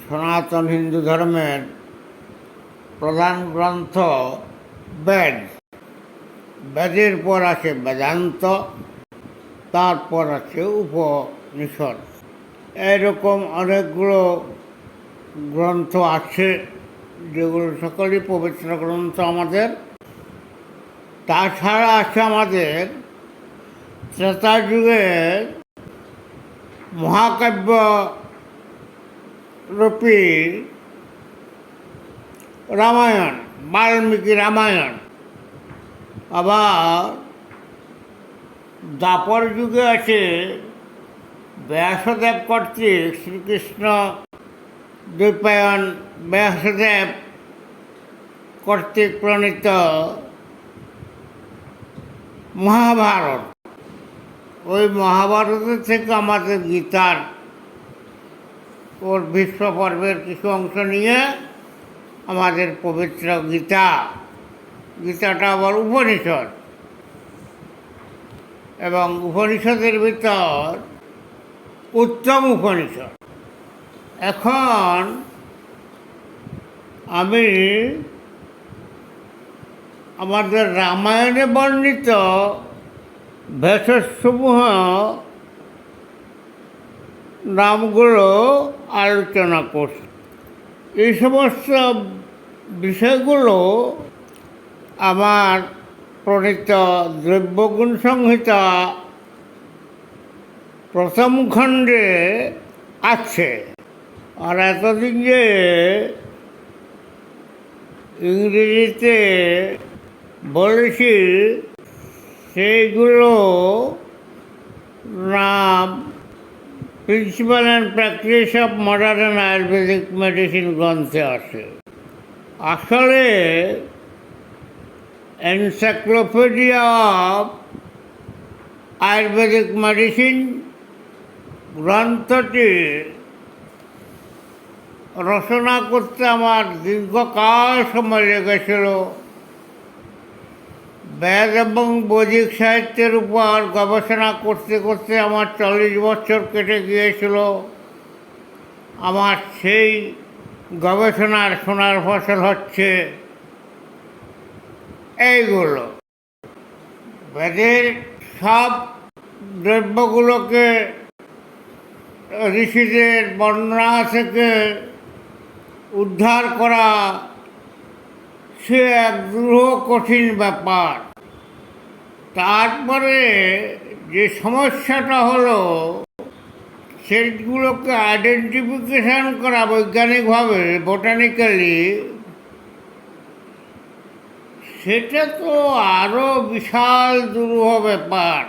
সনাতন হিন্দু ধর্মের প্রধান গ্রন্থ বেদ। বেদের পর আছে বেদান্ত, তারপর আছে উপনিষদ। এরকম অনেকগুলো গ্রন্থ আছে যেগুলো সকলই পবিত্র গ্রন্থ আমাদের। তাছাড়া আছে আমাদের ত্রেতা যুগের মহাকাব্য রূপী রামায়ণ, বাল্মীকি রামায়ণ। আবার দ্বাপর যুগে আছে ব্যাসদেব কর্তৃক শ্রীকৃষ্ণ দ্বৈপায়ন ব্যাসদেব কর্তৃক প্রণীত মহাভারত। ওই মহাভারতের থেকে আমাদের গীতার ওর ভীষ্ম পর্বের কিছু অংশ নিয়ে আমাদের পবিত্র গীতাটা আবার উপনিষদ, এবং উপনিষদের ভিতর উত্তম উপনিষদ। এখন আমি আমাদের রামায়ণে বর্ণিত ভেষজসমূহ নামগুলো আলোচনা করছি। এই সমস্ত বিষয়গুলো আমার প্রণীত দ্রব্যগুণ সংহিতা প্রথম খণ্ডে আছে। আর এতদিন যে ইংরেজিতে বলেছি সেইগুলো নাম principal and practice of modern and Ayurvedic medicine গ্রন্থে আছে। আসলে এনসাইক্লোপিডিয়া অফ আয়ুর্বেদিক মেডিসিন গ্রন্থটি রচনা করতে আমার দীর্ঘকাল সময় লেগেছিল। বেদ এবং বৈদিক সাহিত্যের উপর গবেষণা করতে করতে আমার 40 বছর কেটে গিয়েছিল। আমার সেই গবেষণার সোনার ফসল হচ্ছে এইগুলো। বেদের সব দ্রব্যগুলোকে ঋষিদের বর্ণনা থেকে উদ্ধার করা সে এক দুরূহ কঠিন ব্যাপার। তারপরে যে সমস্যাটা হলো সেগুলোকে আইডেন্টিফিকেশান করা বৈজ্ঞানিকভাবে, বোটানিক্যালি, সেটা তো আরও বিশাল দুরূহ ব্যাপার।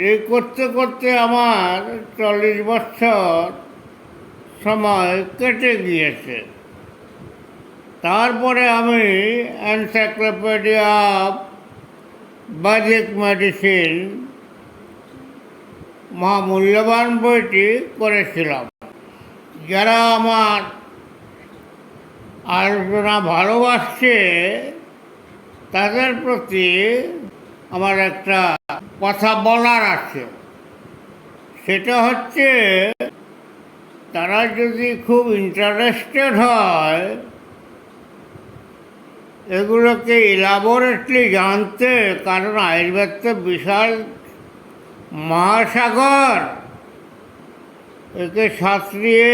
এই করতে করতে আমার 40 বছর সময় কেটে গিয়েছে। তারপরে আমি এনসাইক্লোপিডিয়া অফ বৈদিক মেডিসিন মহামূল্যবান বইটি করেছিলাম। যারা আমার আলোচনা ভালোবাসছে তাদের প্রতি আমার একটা কথা বলার আছে। সেটা হচ্ছে, তারা যদি খুব ইন্টারেস্টেড হয় এগুলোকে ইলাবোরেটলি জানতে, কারণ আয়ুর্বেদ তো বিশাল মহাসাগর, একে সাঁতরিয়ে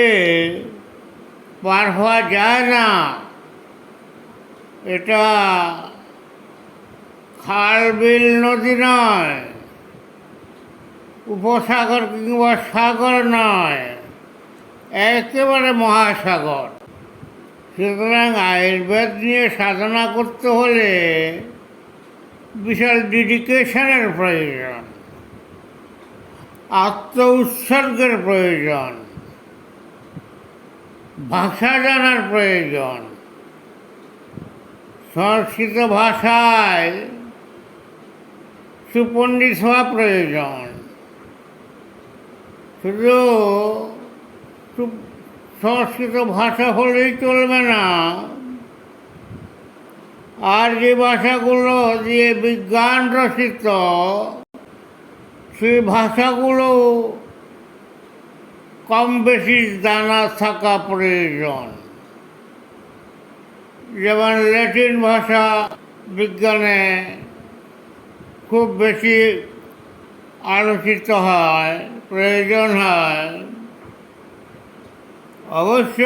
পার হওয়া যায় না। এটা খাল বিল নদী নয়, উপসাগর কিংবা সাগর নয়, একেবারে মহাসাগর। সুতরাং আয়ুর্বেদ নিয়ে সাধনা করতে হলে বিশাল ডেডিকেশনের প্রয়োজন, আত্ম উৎসর্গের প্রয়োজন, ভাষা জানার প্রয়োজন। সংস্কৃত ভাষায় সুপণ্ডিত হওয়া প্রয়োজন। শুধু সংস্কৃত ভাষা হলেই চলবে না, আর যে ভাষাগুলো দিয়ে বিজ্ঞান রচিত সেই ভাষাগুলো কম বেশি জানা থাকা প্রয়োজন। যেমন ল্যাটিন ভাষা বিজ্ঞানে খুব বেশি আলোচিত হয়, প্রয়োজন হয়। অবশ্য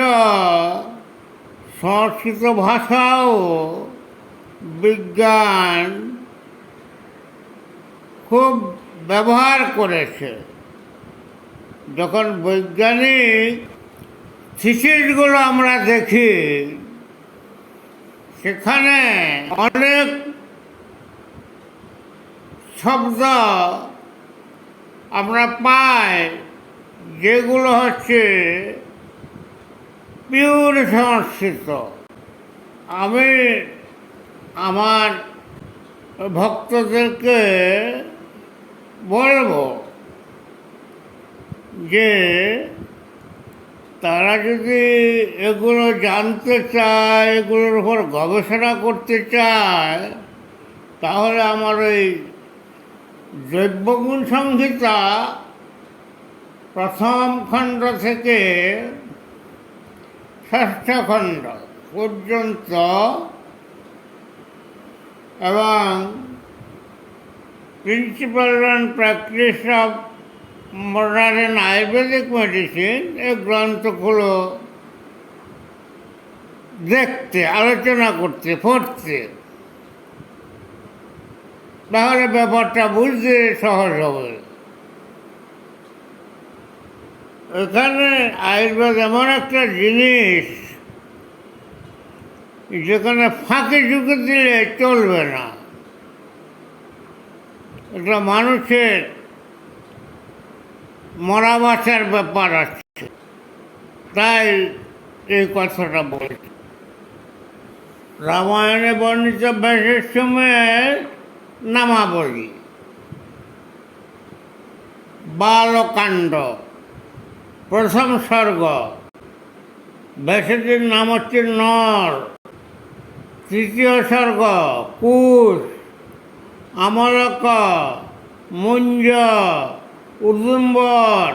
সংস্কৃত ভাষাও বিজ্ঞান খুব ব্যবহার করেছে। যখন বৈজ্ঞানিক থিসিসগুলো আমরা দেখি, সেখানে অনেক শব্দ আমরা পাই যেগুলো হচ্ছে পিওর সংস্কৃত। আমি আমার ভক্তদেরকে বলবো যে তারা যদি এগুলো জানতে চায়, এগুলোর উপর গবেষণা করতে চায়, তাহলে আমার ওই দ্রব্যগুণ সংহিতা প্রথম খণ্ড থেকে ষষ্ঠ খণ্ড পর্যন্ত এবং principal and practice of modern Ayurvedic medicine এই গ্রন্থগুলো দেখতে, আলোচনা করতে, পড়তে, তাহলে ব্যাপারটা বুঝতে সহজ হবে। এখানে আয়ুর্বেদ এমন একটা জিনিস যেখানে ফাঁকি ঝুঁকি দিলে চলবে না। এটা মানুষের মরা বাঁচার ব্যাপার আছে, তাই এই কথাটা বলছি। রামায়ণে বর্ণিত ব্যাসের সময়ের নামাবলী, বালকাণ্ড, প্রথম স্বর্গ। ব্যাসের নাম হচ্ছে নর। তৃতীয় স্বর্গ কুশ, আমলক, মুঞ্জ, উদুম্বর,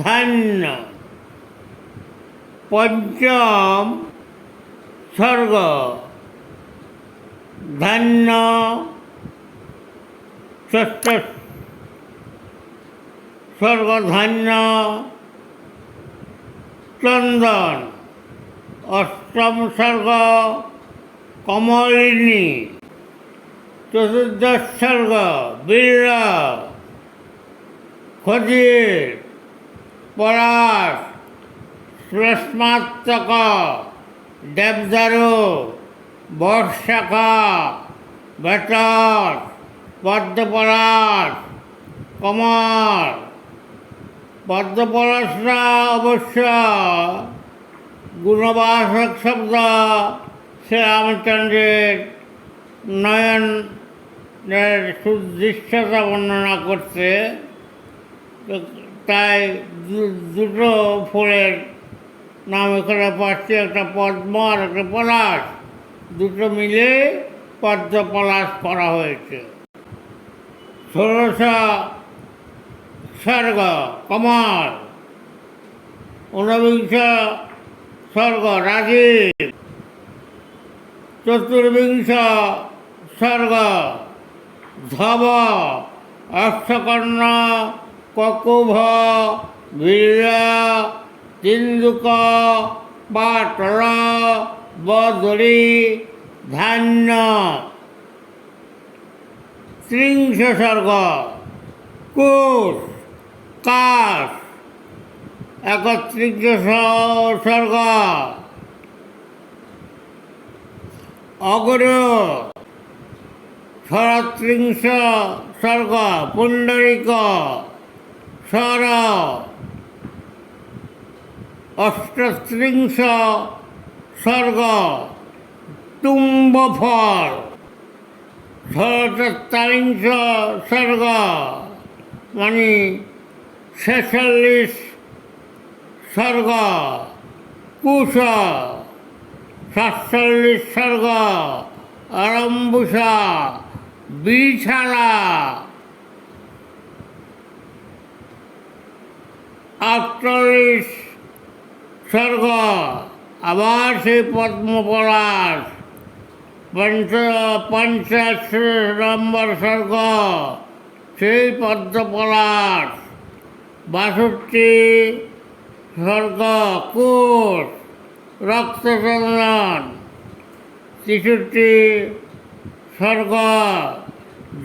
ধান্য। পঞ্চম স্বর্গ ধান্য। ষষ্ঠ স্বর্গ ধান্য, চন্দন। অষ্টম স্বর্গ কমলিনী। চতুর্দশ স্বর্গ বীর, খদির, পলাশ, শ্লেষ্মাত্মক, দেবদারু, বর্ষাখা, বেতর, পদ্মপলাশ, কমল। পদ্মপলাশরা অবশ্য গুণবাচক শব্দ, শ্রীরামচন্দ্রের নয়নের সুদৃশ্যতা বর্ণনা করছে, তাই দুটো ফুলের নাম এখানে পাচ্ছি, একটা পদ্ম আর একটা পলাশ, দুটো মিলে পদ্ম পলাশ করা হয়েছে। ষোড়শ স্বর্গ কমল। ঊনবিংশ স্বর্গ রাজীব। চতুর্বিংশ স্বর্গ ধব। অশ্বকর্ণ, ককুভ, বীর, তিন্দুক, পাটল, বদরি, ধান্য। ত্রিংশ স্বর্গ কুশ, কাশ। একত্রিংশ স্বর্গ অগ্র। ষড়ত্রিংশ স্বর্গ পুণ্ডরিক, স্বর। অষ্টত্রিংশ স্বর্গ তুম্বফল। ষড়চত্বরিংশ স্বর্গ মানে 46 স্বর্গ কুশ। 47 স্বর্গ আরম্বুষা, বিছালা। 48 স্বর্গ আবার সেই পদ্মপলাশ। 50 নম্বর স্বর্গ সেই পদ্মপলাশ। 62 স্বর্গ কুশ রক্তচন্দন। 63 স্বর্গ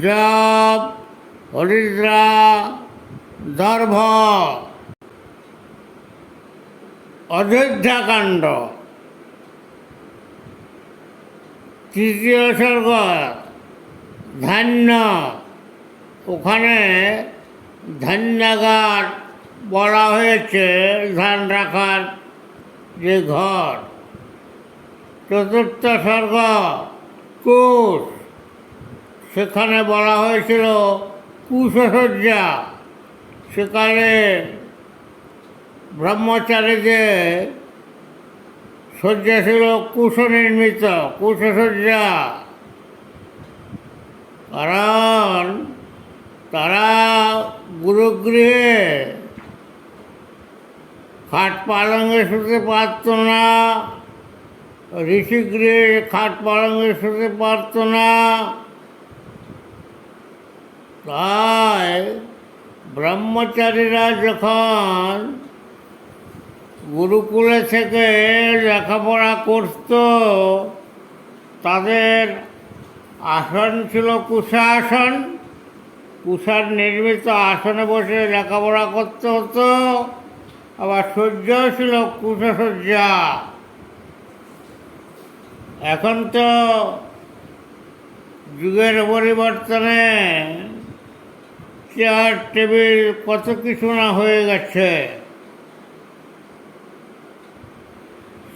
জব হরিদ্রা দর্ভ। অযোধ্যাকাণ্ড। 3য় স্বর্গ ধান্য। ওখানে ধান্যাগার বলা হয়েছে, ধান রাখার যে ঘর। 4র্থ স্বর্গ কুশ। সেখানে বলা হয়েছিল কুশশয্যা। সেখানে ব্রহ্মচারীদের শয্যা ছিল কুশ নির্মিত, কুশশয্যা। কারণ তারা গুরুগৃহে খাট পালঙ্গে শুতে পারত না, ঋষিগৃহে খাট পালঙ্গে শুতে পারত না। তাই ব্রহ্মচারীরা যখন গুরুকুলে থেকে লেখাপড়া করত, তাদের আসন ছিল কুশাসন। কুশার নির্মিত আসনে বসে লেখাপড়া করতে হতো। আবার শয্যাও ছিল কুশশয্যা। এখন তো যুগের পরিবর্তনে চেয়ার টেবিল কত কিছু না হয়ে গেছে।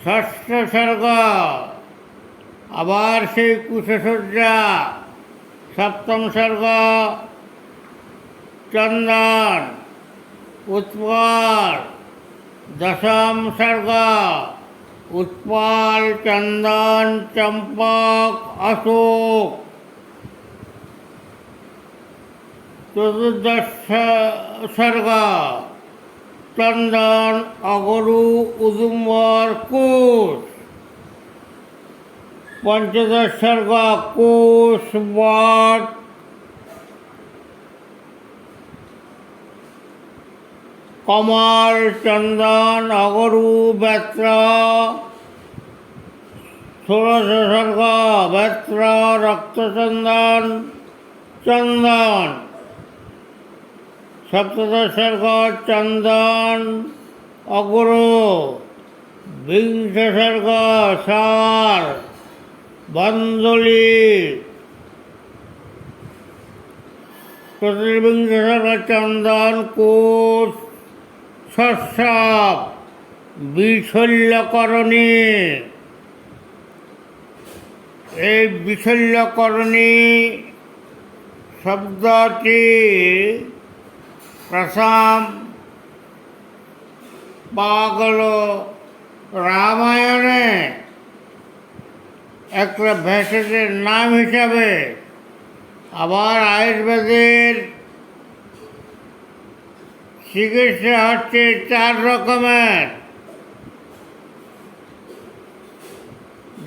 6ষ্ঠ স্বর্গ আবার সেই কুশশয্যা। 7ম স্বর্গ চন্দন উৎপল। 10ম স্বর্গ উৎপল চন্দন চম্পক অশোক। 14দশ স্বর্গ চন্দন অগরু উদুম্বর কুশ। 15দশ স্বর্গ কুশ বট কমল চন্দন অগরু বেত্র। 16শ স্বর্গ বেত্র রক্তচন্দন চন্দন। 17দশ স্বর্গ চন্দন অগরু। 20শ স্বর্গ সার বন্দলি। 24বিংশ স্বর্গ চন্দন কুশ শস্য বিশল্যকরণী। এই বিশল্যকরণী শব্দটি প্রথম পাওয়া গেল রামায়ণে একটা ভেষজের নাম হিসাবে। আবার আয়ুর্বেদের চিকিৎসা হচ্ছে 4 রকমের,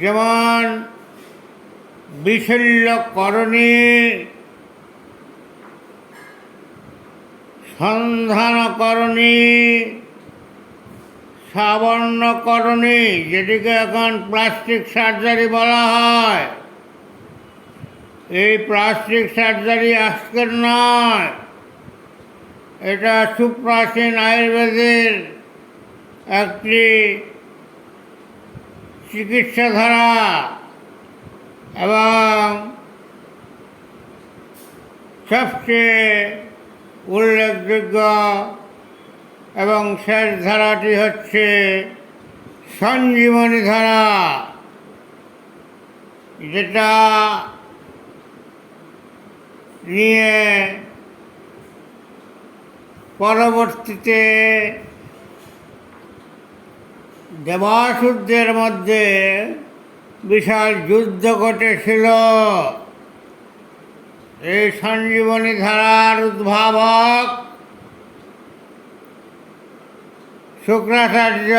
যেমন বিশল্যকরণী, সন্ধানকরণী, সাবর্ণকরণী, যেটিকে এখন প্লাস্টিক সার্জারি বলা হয়। এই প্লাস্টিক সার্জারি আজকের নয়, এটা সুপ্রাচীন আয়ুর্বেদের একটি চিকিৎসাধারা এবং সবচেয়ে উল্লেখযোগ্য এবং শেষ ধারাটি হচ্ছে সঞ্জীবনী ধারা, যেটা নিয়ে পরবর্তীতে দেবাসুরদের মধ্যে বিশাল যুদ্ধ ঘটেছিল। এই সঞ্জীবনী ধারার উদ্ভাবক শুক্রাচার্য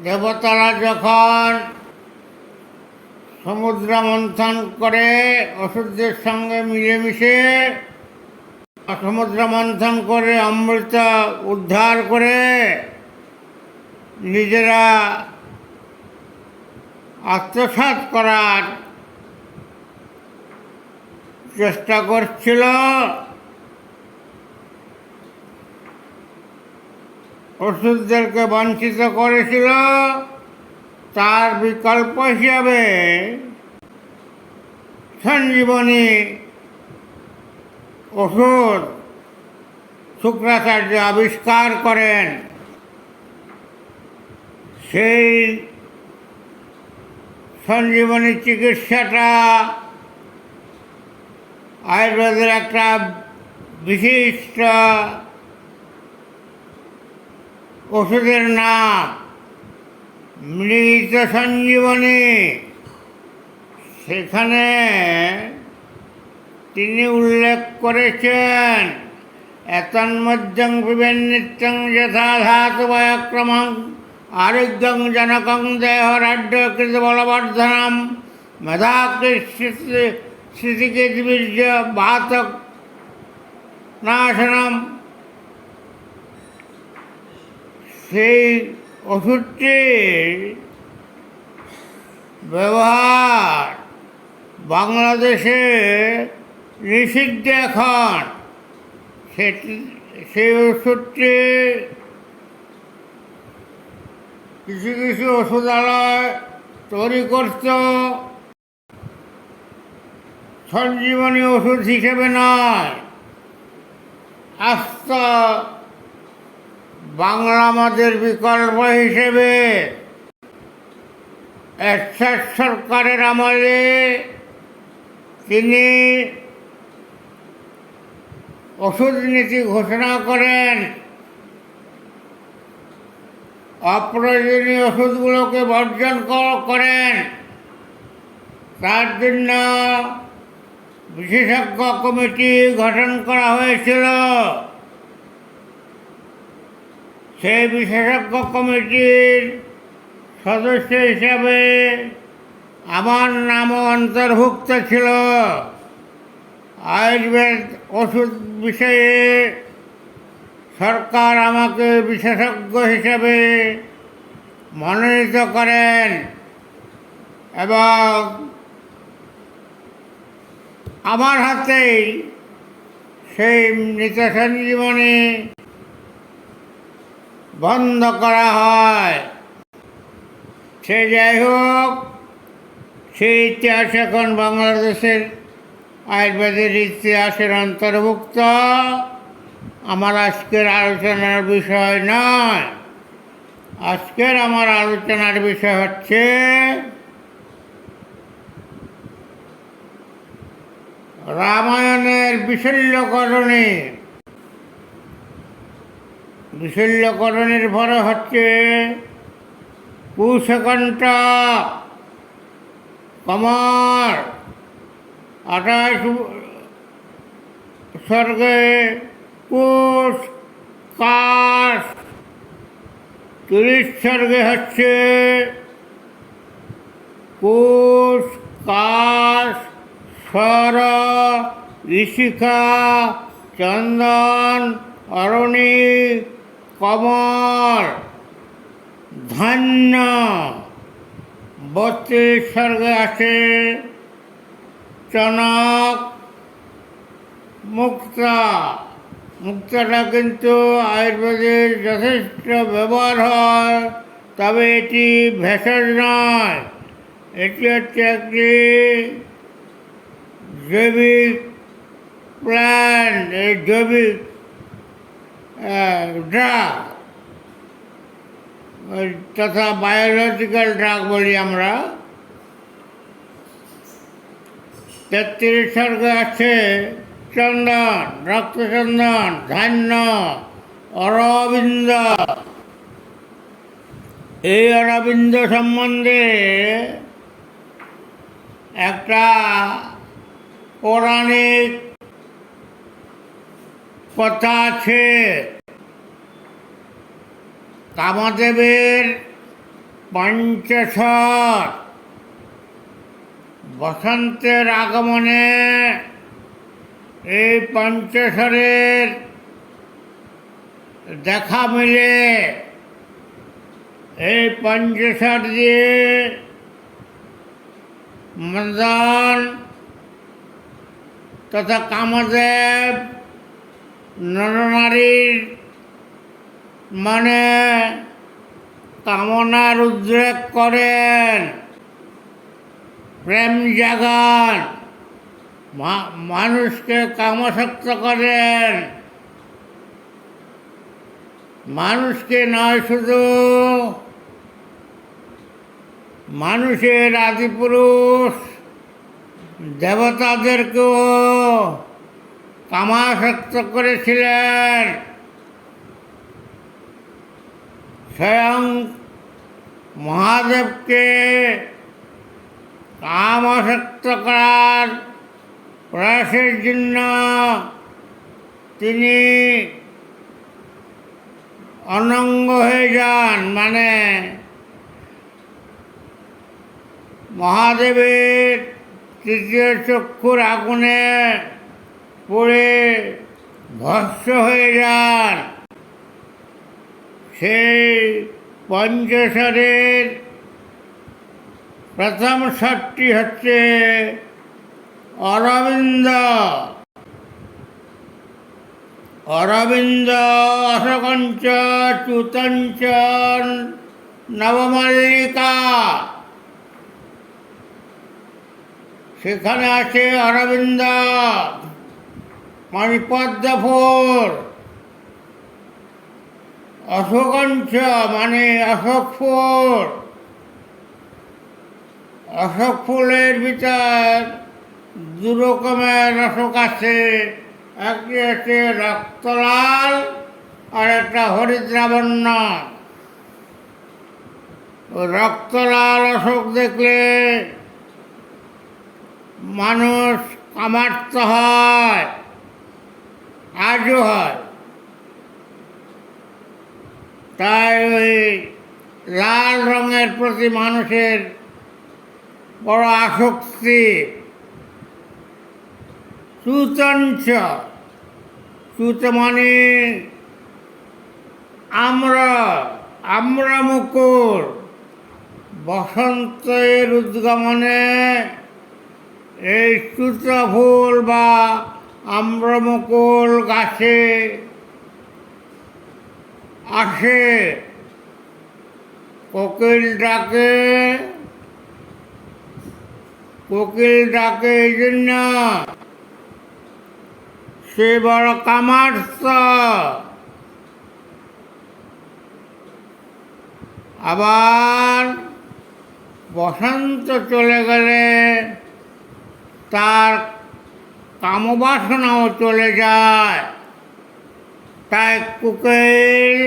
দেবতারা যখন সমুদ্র মন্থন করে ওষুধের সঙ্গে মিলেমিশে সমুদ্র মন্থন করে অমৃত উদ্ধার করে নিজেরা আত্মসাৎ করার চেষ্টা করছিল, ওষুধদেরকে বঞ্চিত করেছিল, তার বিকল্প হিসাবে সঞ্জীবনী ওষুধ শুক্রাচার্য আবিষ্কার করেন। সেই সঞ্জীবনী চিকিৎসাটা আয়ুর্বেদের একটা বিশিষ্ট ওষুধের নাম মৃত সঞ্জীবনী। সেখানে তিনি উল্লেখ করেছেন এতন্মধ্যং পিবেন্নিত্যং যথা ধাতু বয়ক্রমং আরোগ্যং জনকং দেহরাঢ্যকৃত বলবর্ধনম মেধাকৃষ্টিকৃতবীর্য বাতক নাশনম। সেই ওষুধটির ব্যবহার বাংলাদেশে নিষিদ্ধ এখন। সেই ওষুধটি কিছু কিছু ওষুধালয় তৈরি করত, সঞ্জীবনী ওষুধ হিসেবে নয়, আস্ত বাংলা আমাদের বিকল্প হিসেবে। এরশাদ সরকারের আমলে তিনি ওষুধ নীতি ঘোষণা করেন, অপ্রয়োজনীয় ওষুধগুলোকে বর্জন করেন। তার জন্য বিশেষজ্ঞ কমিটি গঠন করা হয়েছিল। সেই বিশেষজ্ঞ কমিটির সদস্য হিসাবে আমার নামও অন্তর্ভুক্ত ছিল। আয়ুর্বেদ ওষুধ বিষয়ে সরকার আমাকে বিশেষজ্ঞ হিসাবে মনোনীত করেন এবং আমার হাতেই সেই মৃত সঞ্জীবনী বন্ধ করা হয়। সে যাই হোক, সেই ইতিহাস এখন বাংলাদেশের আয়ুর্বেদের ইতিহাসের অন্তর্ভুক্ত, আমার আজকের আলোচনার বিষয় নয়। আজকের আমার আলোচনার বিষয় হচ্ছে রামায়ণের বিশল্যকরণী। বিশল্যকরণীর পরে হচ্ছে কুশকণ্ঠ, কমর, 28 সর্গে কুশ, কাশ, 30 সর্গে হচ্ছে কুশ, কাশ, সর, ঋষিকা, চন্দন, অরণি, কমল, ধান্য। 32 সর্গে আছে চনক, মুক্তা। মুক্তাটা কিন্তু আয়ুর্বেদের যথেষ্ট ব্যবহার হয়, তবে এটি ভেষজ নয়, এটি হচ্ছে একটি জৈবিক প্ল্যান্ট, এই জৈবিক ড্রাগ তথা বায়োলজিক্যাল ড্রাগ বলি আমরা। 33 সর্গে আছে চন্দন, রক্তচন্দন, ধান্য, অরবিন্দ। এই অরবিন্দ সম্বন্ধে একটা পৌরাণিক কথা আছে। কামদেবের পঞ্চশর, বসন্তের আগমনে এই পঞ্চশরের দেখা মিলে। এই পঞ্চশর দিয়ে মদন তথা কামদেব নরনারীর মনে কামনার উদ্রেক করেন, প্রেম জাগান, মানুষকে কামাসক্ত করেন। মানুষকে নয়, শুধু মানুষের আদিপুরুষ দেবতাদেরকেও কামাসক্ত করেছিলেন। স্বয়ং মহাদেবকে কামাসক্ত করার প্রয়াসের জন্য তিনি অনঙ্গ হয়ে যান, মানে মহাদেবের তৃতীয় চক্ষুর আগুনে পড়ে ভস্ম হয়ে যান। সেই পঞ্চশরের প্রথম শটটি হচ্ছে অরবিন্দ। অরবিন্দ অশোকঞ্চ চ্যুতঞ্চ নবমল্লিকা, সেখানে আছে অরবিন্দ মানে পদ্ম ফুল, অশোকঞ্চ মানে অশোক ফুল। অশোক ফুলের ভিতর দু রকমের অশোক আছে, একটি হচ্ছে রক্তলাল আর একটা হরিদ্রাবণ্য। রক্তলাল অশোক দেখলে মানুষ কামার্ত হয়, আজও হয়। তাই ওই লাল রঙের প্রতি মানুষের বড় আসক্তি। চ্যুতঞ্চ, চ্যুত মানে আম্রমুকুল। বসন্তের উদ্গমনে এই চ্যুত ফুল বা আম্রমুকুল গাছে আসে, কোকিল ডাকে। কোকিল ডাকে এই জন্য সে বড় কামার্ত। আবার বসন্ত চলে গেলে তার কামবাসনাও চলে যায়। তাই কোকিল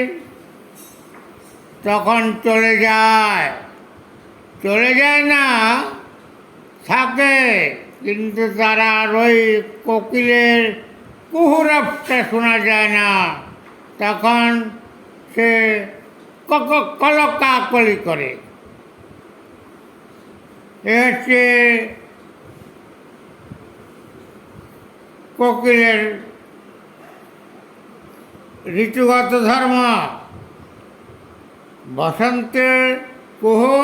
তখন চলে যায় না, থাকে, কিন্তু তারা ওই কোকিলের কুহুরাপটা শোনা যায় না। তখন সে কলকাকলি করে। এ হচ্ছে কোকিলের ঋতুগত ধর্ম। বসন্তে কুহু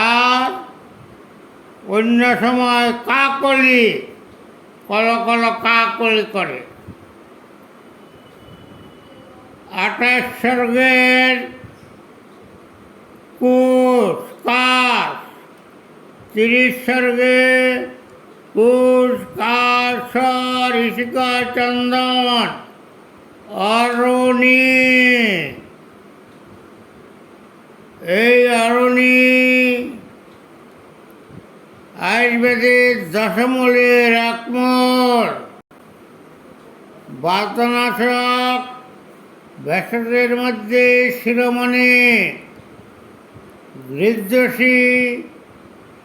আর অন্য সময় কাকলি, কল কাকলি করে। 28 স্বর্গের কুশ কাশ, 30 স্বর্গে কুশ কাশ ঋষিকা চন্দন অরণি। এই অরণি আয়ুর্বেদের দশমূলের একমূল। বাতনাশক ভেষজের মধ্যে শিরোমণি। হৃদয়সী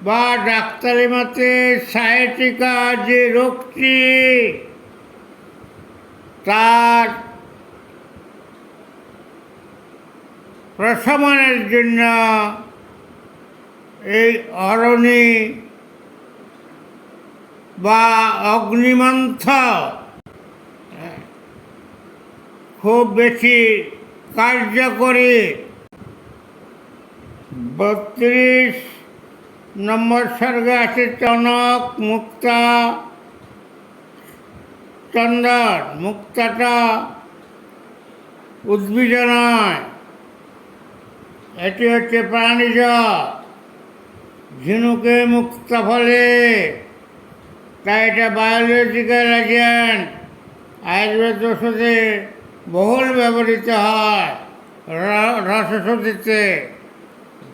বা ডাক্তারি মতে সায়াটিকা যে রোগটি, তার প্রশমনের জন্য এই অরণি বা অগ্নিমন্থ খুব বেশি কার্যকরী। 32 নম্বর সর্গে আছে চনক, মুক্তা, চন্দন। মুক্তাটা উদ্ভিজ নয়, এটি হচ্ছে প্রাণীজ। ঝিনুকে মুক্তা ফলে, তাই এটা বায়োলজিক্যাল এজেন্ট। আয়ুর্বেদ ওষুধে বহুল ব্যবহৃত হয়। রসৌষধিতে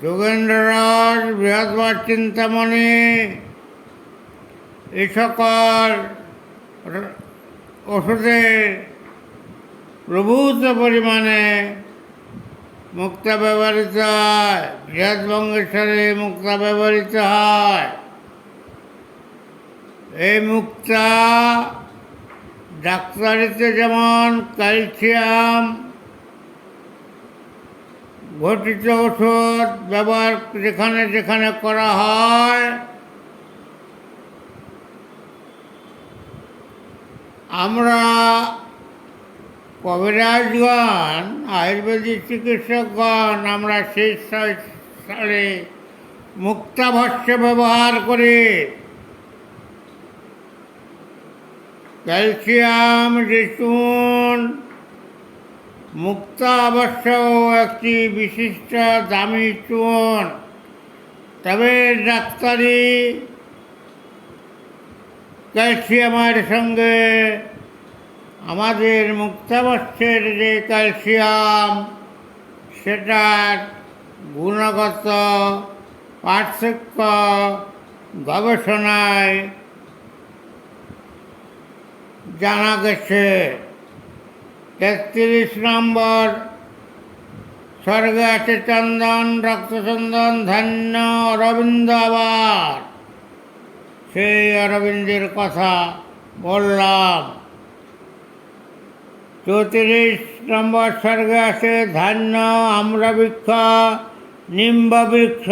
যোগেন্দ্র রস, বৃহৎবার চিন্তামণি, এই সকল ওষুধে প্রভূত পরিমাণে মুক্তা ব্যবহৃত হয়। বৃহৎবঙ্গেশ্বরে মুক্তা ব্যবহৃত হয়। এই মুক্তা ডাক্তারিতে যেমন ক্যালসিয়াম ঘটিত ওষুধ ব্যবহার যেখানে যেখানে করা হয়, আমরা কবিরাজগণ, আয়ুর্বেদিক চিকিৎসকগণ, আমরা সেই সালে মুক্তাভস্য ব্যবহার করি। ক্যালসিয়াম যে চুন, মুক্তা অবশ্য একটি বিশিষ্ট দামি চুন। তবে ডাক্তারি ক্যালসিয়ামের সঙ্গে আমাদের মুক্তাবস্যের যে ক্যালসিয়াম, সেটার গুণগত পার্থক্য গবেষণায় জানা গেছে। 33 নম্বর স্বর্গে আছে চন্দন, রক্তচন্দন, ধান্য, অরবিন্দ। আবার সেই অরবিন্দের কথা বললাম। 34 নম্বর স্বর্গে আছে ধান্য, আম্রবৃক্ষ, নিম্ব বৃক্ষ।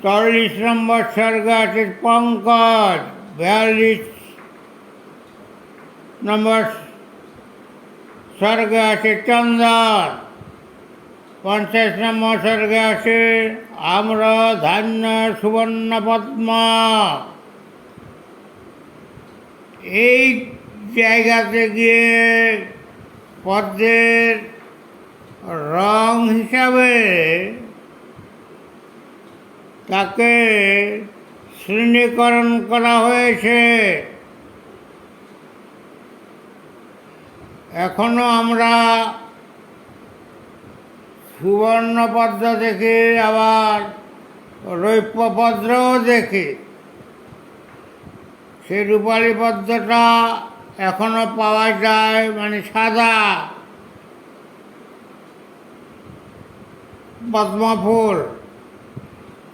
40 নম্বর স্বর্গে আছে পঙ্কজ। 42 নম্বর স্বর্গে আছে চন্দন। 50 নম্বর স্বর্গে আছে আম্র, ধান্য, সুবর্ণ, পদ্ম। এই জায়গাতে গিয়ে পদ্মের রং হিসাবে তাকে শ্রেণীকরণ করা হয়েছে। এখনো আমরা সুবর্ণ পদ্ম দেখি, আবার রৌপ্য পদ্মও দেখি। সেই রূপালী পদ্মটা এখনো পাওয়া যায়, মানে সাদা পদ্ম ফুল।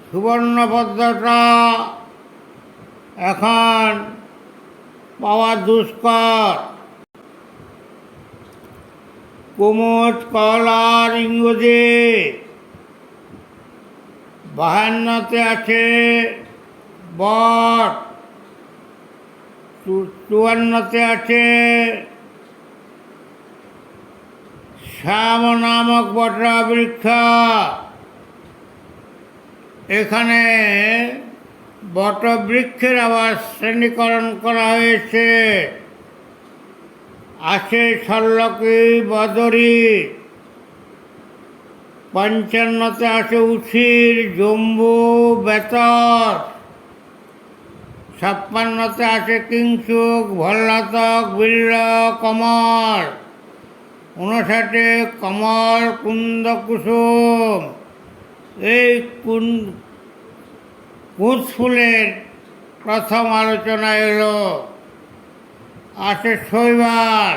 সুবর্ণ পদ্মটা এখন পাওয়া দুষ্কর। কুমুদ, কলার, ইংরেজি। 52তে আছে বট। 54তে আছে শ্যাম নামক বটবৃক্ষ। এখানে বটবৃক্ষের আবার শ্রেণীকরণ করা হয়েছে। আছে শল্যকী, বদরী। 55তে আছে উছির, জম্বু, বেতর। 56তে আছে কিংসুক, ভল্লাতক, বিল্ল, কমল। 59 কমল, কুন্দ, কুসুম। এই কুঁচ ফুলের প্রথম আলোচনা এলো। আছে শৈবাল।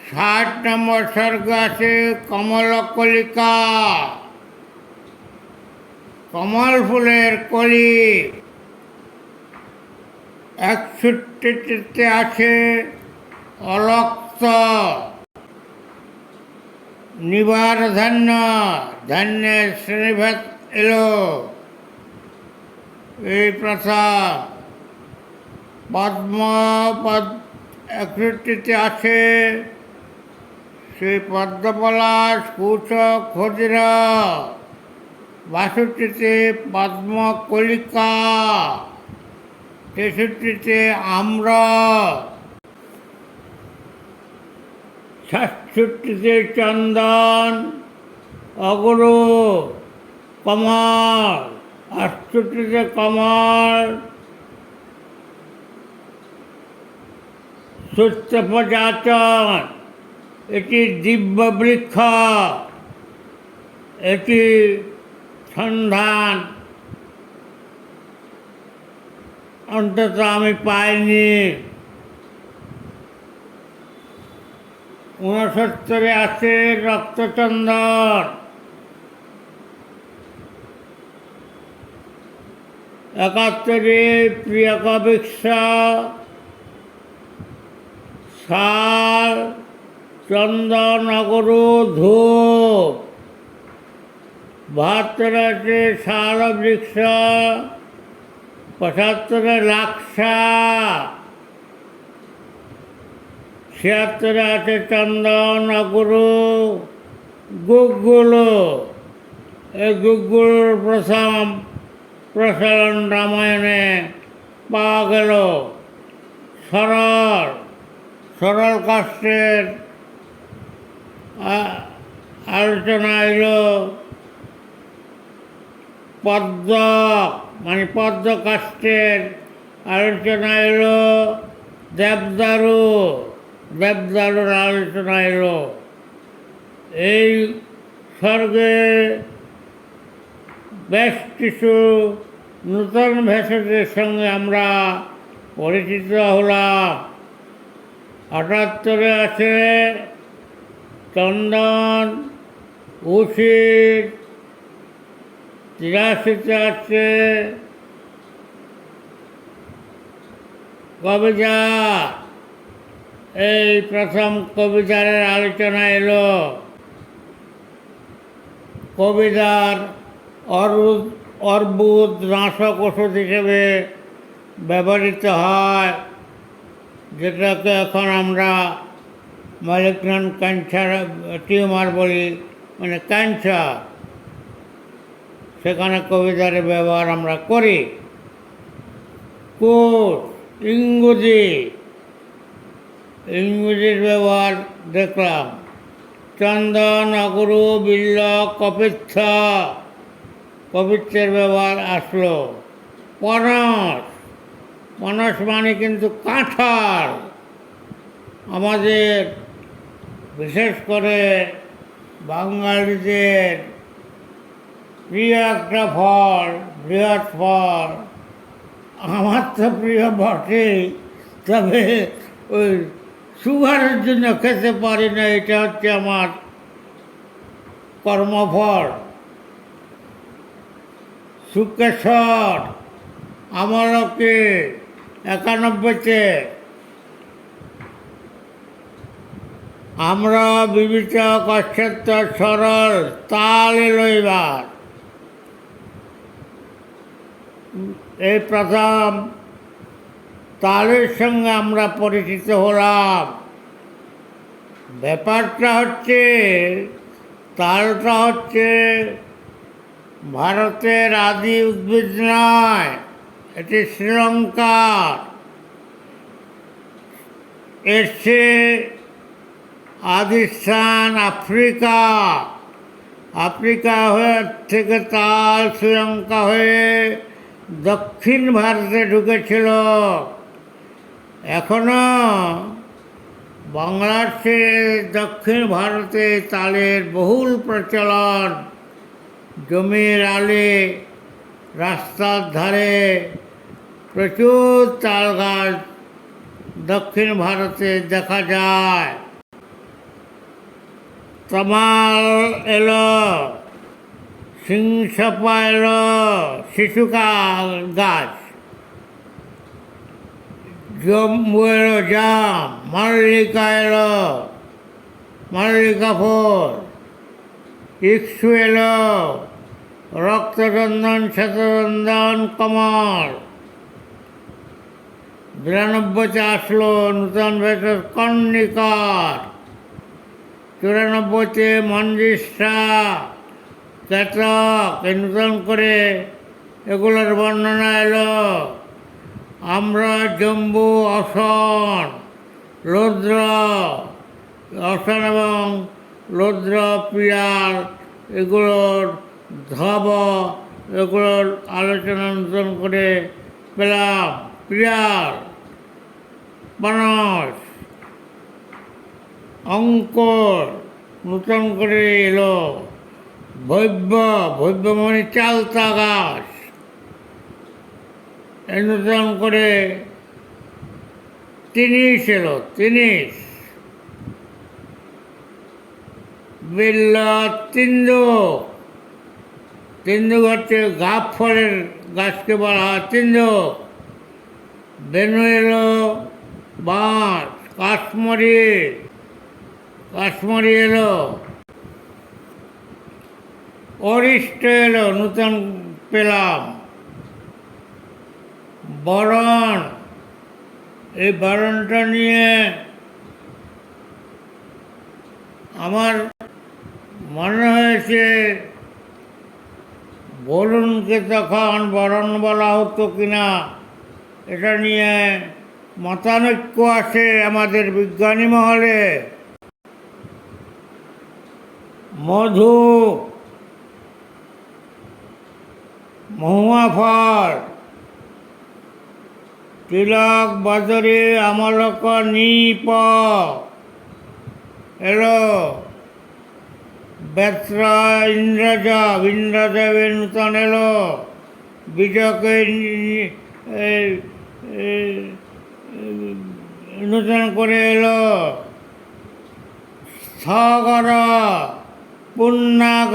60 নম্বর স্বর্গ আছে কমলকলিকা, কমল ফুলের কলি। 61তে আছে অলক্ত। নিবার ধান্য, ধান্যের শ্রেণীভেদ এলো। এই প্রথা পদ্মপদ 61টিতে আছে। সেই পদ্মপলাশ, কুচক, ক্ষুদ্রা 62টিতে, পদ্মকলিকা 63টিতে, আম্র 66টিতে, চন্দন, অগরু, কমল 68টিতে, কমল, সুস্থপজাতন এটি দিব্য বৃক্ষ, এটি সন্ধান অন্তত আমি পাইনি। 69 আছে রক্তচন্দন, 71 প্রিয়কবৃক্ষ, শাল, চন্দন, অগরু, ধূপ। 72 আছে শাল বৃক্ষ, 75 লাক্ষা, 76 আছে চন্দন, অগরু, গুগ্গুলো। এই গুগ্গুলোর প্রথম প্রচলন রামায়ণে পাওয়া গেল। সরল সরল কাষ্টের আলোচনা এল। পদ্ম মানে পদ্ম কাষ্টের আলোচনা এলো। দেবদারুর আলোচনা এলো। এই স্বর্গে বেশ কিছু নূতন ভেষজের সঙ্গে আমরা পরিচিত হলাম। 78 আছে চন্দন, উচিত। 83 আছে কবিজার। এই প্রথম কবিজারের আলোচনা এলো। কবিজার অর্বুদ নাশক ওষুধ হিসেবে ব্যবহৃত হয়, যেটাকে এখন আমরা ম্যালিগন্যান্ট ক্যান্সার টিউমার বলি, মানে ক্যান্সার। সেখানে কবিতারের ব্যবহার আমরা করি। কোষ, ইংরেজির ব্যবহার দেখলাম। চন্দন, অগরু, বিল্ল, কপিত্থের ব্যবহার আসলো। পনস মানে কিন্তু কাঁঠাল। আমাদের বিশেষ করে বাঙালিদের প্রিয় একটা ফল, বৃহৎ ফল। আমার তো প্রিয় বটেই, তবে ওই সুগারের জন্য খেতে পারি না। এটা হচ্ছে আমার কর্মফল। শুক্রেশ্বর আমলকে 91-তে। আমরা বিবিধ কচ্ছত্ব সরল তাল এলো এবার। এই প্রথম তালের সঙ্গে আমরা পরিচিত হলাম। ব্যাপারটা হচ্ছে, তালটা হচ্ছে ভারতের আদি উদ্ভিদ নয়, এটি শ্রীলঙ্কার। এসছে আদি স্থান আফ্রিকা হয়ে থেকে তাল শ্রীলঙ্কা হয়ে দক্ষিণ ভারতে ঢুকেছিল। এখনো বাংলাদেশে দক্ষিণ ভারতে তালের বহুল প্রচলন। জমির আলে, রাস্তার ধারে প্রচুর তাল গাছ দক্ষিণ ভারতে দেখা যায়। তমাল এলো, সিংসপা এলো, শিশুকা গাছ, জম্বু এলো, জাম, মল্লিকা এলো, মল্লিকা ফুল, ইক্ষু এলো, রক্তচন্দন শ্বেতচন্দন কমল। 92-তে আসলো নূতন ভেষজ কর্ণিকার। 94-তে মঞ্জিষ্ঠা, কেতক, নূতন করে এগুলোর বর্ণনা এলো। আমরা জম্বু, অসন, রৌদ্র, অসন এবং রৌদ্র, পিয়ার, এগুলোর ধব, এগুলোর আলোচনা নূতন করে পেলাম। পিয়ার, মানস, অঙ্কর নূতন করে এলো। ভৈব্য, ভৈব্য মানে চালতা গাছ, নূতন করে তিনিশ এলো। তিনিশ, বিল্ল, তিন্দুক। তিন্দুক হচ্ছে গাব ফলের গাছকে বলা হয় তিন্দুক। বেনু এলো, বাঁশ। কাশ্মীরি, কাশ্মীরি এলো। অরিষ্ট এলো, নূতন পেলাম। বরণ, এই বরণটা নিয়ে আমার মনে হয়েছে বরুণকে তখন বরণ বলা হতো কিনা, এটা নিয়ে মতানৈক্য আছে আমাদের বিজ্ঞানী মহলে। মধু, মহুয়া ফল। তিলক, বদরে, আমলক, নিপ এলো। বেত্রা, ইন্দ্রদেব, ইন্দ্রদেবের নূতন এলো। বীজকে নূতন করে এলো। স্থগর, পুণ্যাগ,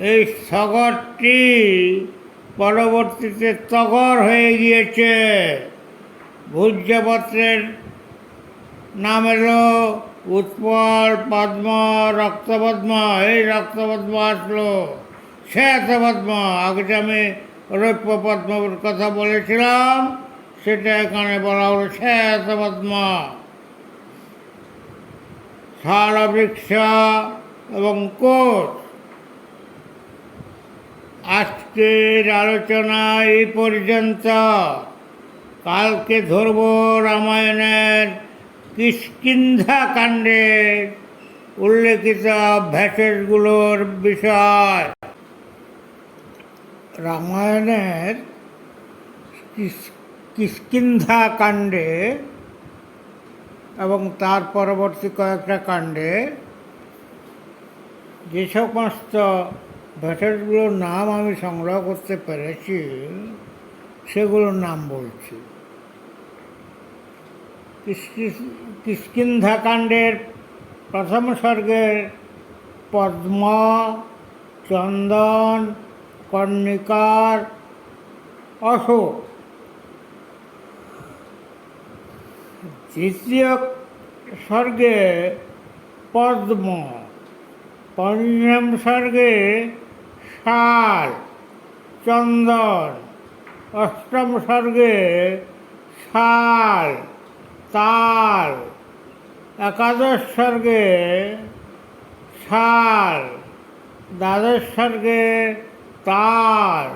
এই স্থগরটি পরবর্তীতে তগর হয়ে গিয়েছে। ভূর্জপত্রের নাম এলো উৎপল, পদ্ম, রক্তপদ্ম। এই রক্তপদ্ম আসলো। শ্বেতপদ্ম, আগে যে আমি রৌপ্য পদ্মর কথা বলেছিলাম সেটা এখানে বলা হলো শ্বেতপদ্ম। শালবৃক্ষ এবং কোষ। আজকের আলোচনা এই পর্যন্ত। কালকে ধরব রামায়ণের কিষ্কিন্ধা কাণ্ডের উল্লেখিত ভেষজগুলোর বিষয়। রামায়ণের কিষ্কিন্ধা কাণ্ডে এবং তার পরবর্তী কয়েকটা কাণ্ডে যে সমস্ত ভেষজগুলোর নাম আমি সংগ্রহ করতে পেরেছি সেগুলোর নাম বলছি। কিষ্কিন্ধা কাণ্ডের প্রথম সর্গের পদ্ম, চন্দন, কর্ণিকার, অশোক। দ্বিতীয় সর্গে পদ্ম, পঞ্চম সর্গে শাল, চন্দন, অষ্টম সর্গে শাল, তাল, একাদশ সর্গে শাল, দ্বাদশ সর্গে তাল,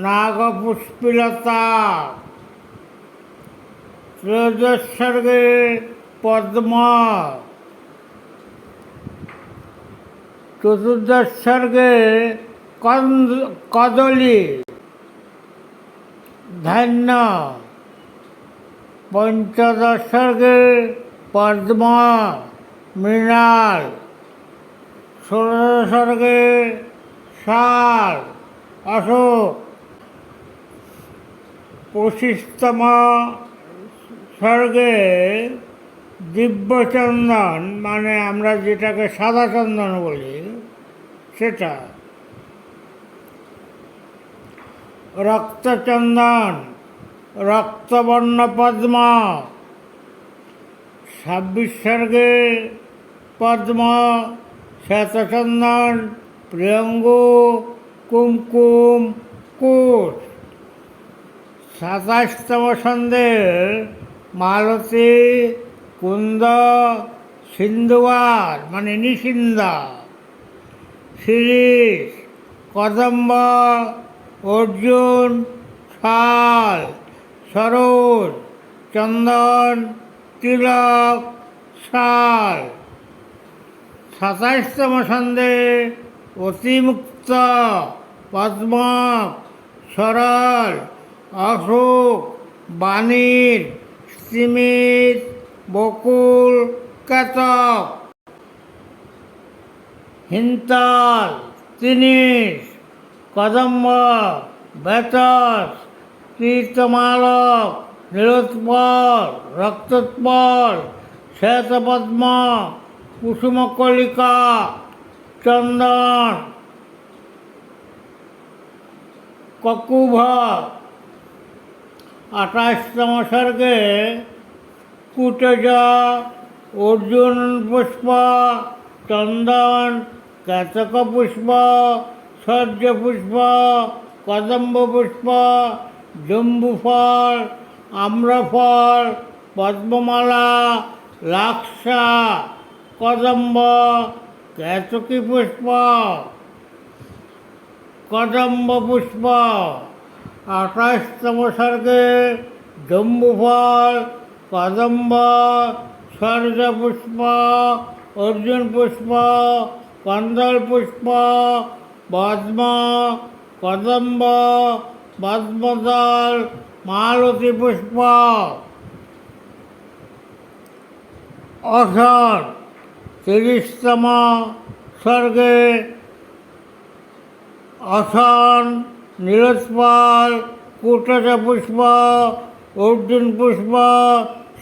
নাগপুষ্পিলতা, ত্রয়োদশ সর্গে পদ্ম, চতুর্দশ সর্গে কদলী, ধান্য, পঞ্চদশ সর্গে পদ্ম, মৃণাল, ষোড়শ সর্গে শাল, অশোক, 25তম সর্গে দিব্যচন্দন, মানে আমরা যেটাকে সাদা চন্দন বলি সেটা, রক্তচন্দন, রক্তবর্ণ পদ্ম, 26 সর্গে পদ্ম, শ্বেতচন্দন, প্রিয়ঙ্গু, কুমকুম, কুশ। 27তম ছন্দের মালতী, কুন্দ, সিন্ধুবার মানে নিসিন্দা, শিরীষ, কদম্ব, অর্জুন, শাল, সরোজ, চন্দন, তিলক, শাল। 27তম ছন্দে অতিমুক্ত, পদ্ম, সরল, অশোক, বাণীর, স্তিমির, বকুল, কেতক। হিন্তাল, তিনিশ, কদম্ব, বেতস, তীর্থমালক, নীলোৎপল, রক্তোৎপল, শ্বেতপদ্ম, কুসুমকলিকা, চন্দন, ককুভ। 28তম সর্গে কুটজ, অর্জুন পুষ্প, চন্দন, কেতক পুষ্প, সূর্য পুষ্প, কদম্ব পুষ্প, জম্বুফল, আম্রফল, পদ্মমালা, লাক্ষা, কদম্ব, কেতকী পুষ্প, কদম্ব পুষ্প। 28তম সর্গে জম্বুফল, কদম্ব, সূর্য পুষ্প, অর্জুন পুষ্প, কন্দল পুষ্প, পদ্ম, কদম্ব, পদ্মদল, মালতী পুষ্প। অসর 30তম সর্গে অসন, নীলোৎপল, কুটজ পুষ্প, অর্জুন পুষ্প,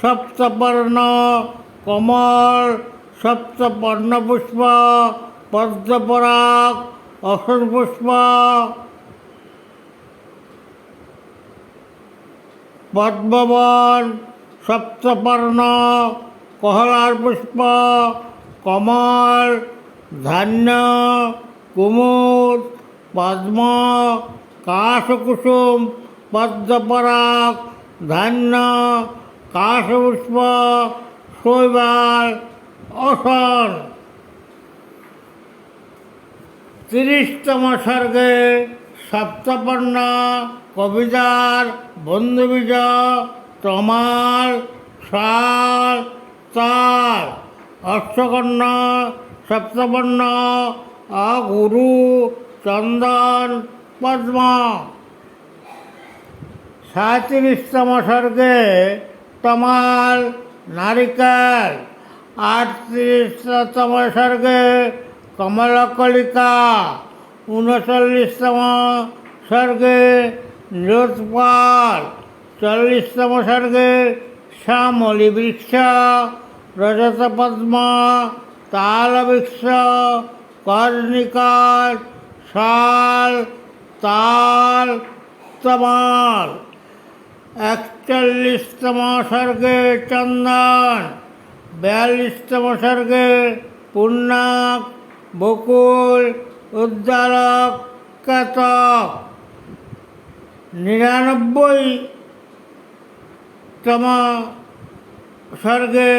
সপ্তপর্ণ, কমল, সপ্তপর্ণ পুষ্প, পদ্মপরাগ, অসন পুষ্প, পদ্মবন, সপ্তপর্ণ, কহলার পুষ্প, কমল, ধান্য, কুমুদ, পদ্ম, কাশকুসুম, পদ্মপরাগ, ধান্য, কাশপুষ্প, শৈবাল, অসন। 30তম সর্গে সপ্তপর্ণ, কবিদার, বন্ধুবীজ, তমাল, শাল, তাল। অশ্বকর্ণ, সপ্তপর্ণ, অগুরু, চন্দন, পদ্ম। 37তম সর্গে তমাল, নারিকেল। 38তম সর্গে কমলকলিকা। 39তম সর্গে নীলোৎপল। 40তম সর্গে শ্যামলী বৃক্ষ, রজত পদ্ম, তালবৃক্ষ, কর্ণিকার, শাল, তাল, তমাল। 41তম সর্গে চন্দন। 42তম সর্গে পুণ্যাক, বকুল, উদ্দালক, কেতক। 99তম সর্গে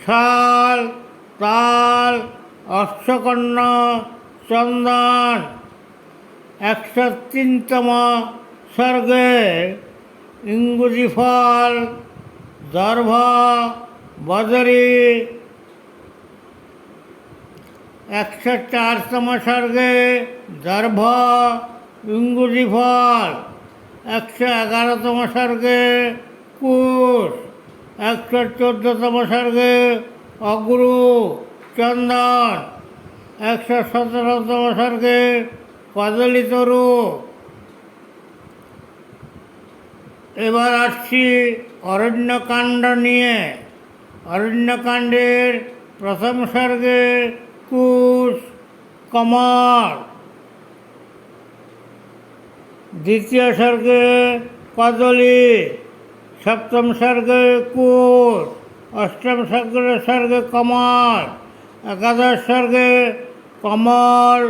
শাল, তাল, অশ্বকর্ণ, চন্দন। 103তম সর্গে ইঙ্গুজি ফল, দর্ভ, বদরী। 104তম সর্গে দর্ভ, ইঙ্গুজি ফল। 111তম সর্গে কুশ। 114তম সর্গে অগুরু, চন্দন। 117তম সর্গে কদলী তরু। এবার আসছি অরণ্যকাণ্ড নিয়ে। অরণ্যকাণ্ডের প্রথম সর্গে কুশ, কমল। দ্বিতীয় সর্গে কদলী। সপ্তম সর্গে কুশ। অষ্টম সর্গে কমল। একাদশ স্বর্গে কমল,